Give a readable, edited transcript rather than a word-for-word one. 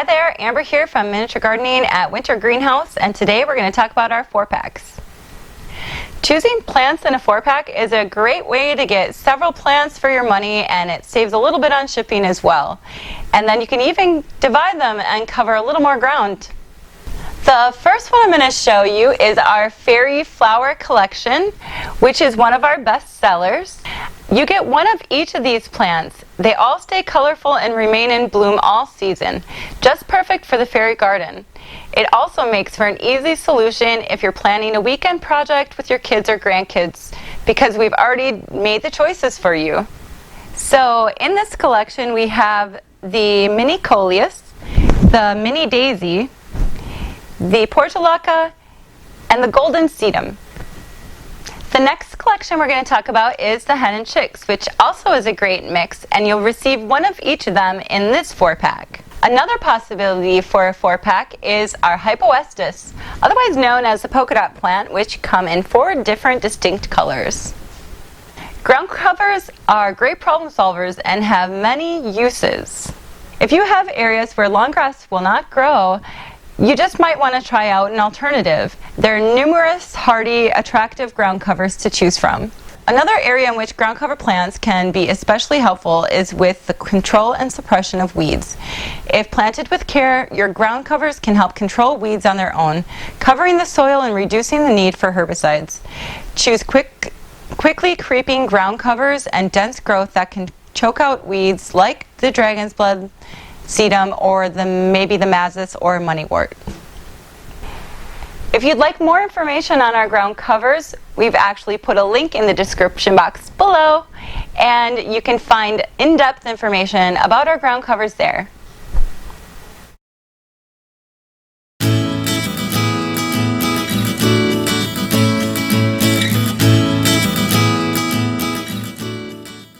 Hi there, Amber here from Miniature Gardening at Winter Greenhouse, and today we're going to talk about our 4-packs. Choosing plants in a 4-pack is a great way to get several plants for your money, and it saves a little bit on shipping as well. And then you can even divide them and cover a little more ground. The first one I'm going to show you is our Fairy Flower Collection, which is one of our best sellers. You get one of each of these plants. They all stay colorful and remain in bloom all season, just perfect for the fairy garden. It also makes for an easy solution if you're planning a weekend project with your kids or grandkids, because we've already made the choices for you. So in this collection we have the Mini Coleus, the Mini Daisy, the Portulaca, and the Golden Sedum. The next collection we're going to talk about is the Hen and Chicks, which also is a great mix, and you'll receive one of each of them in this 4-pack. Another possibility for a 4-pack is our Hypoestus, otherwise known as the polka dot plant, which come in 4 different distinct colors. Ground covers are great problem solvers and have many uses. If you have areas where long grass will not grow, you just might want to try out an alternative. There are numerous hardy, attractive ground covers to choose from. Another area in which ground cover plants can be especially helpful is with the control and suppression of weeds. If planted with care, your ground covers can help control weeds on their own, covering the soil and reducing the need for herbicides. Choose quickly creeping ground covers and dense growth that can choke out weeds like the dragon's blood, sedum, or maybe the mazis or moneywort. If you'd like more information on our ground covers, we've actually put a link in the description box below, and you can find in-depth information about our ground covers there.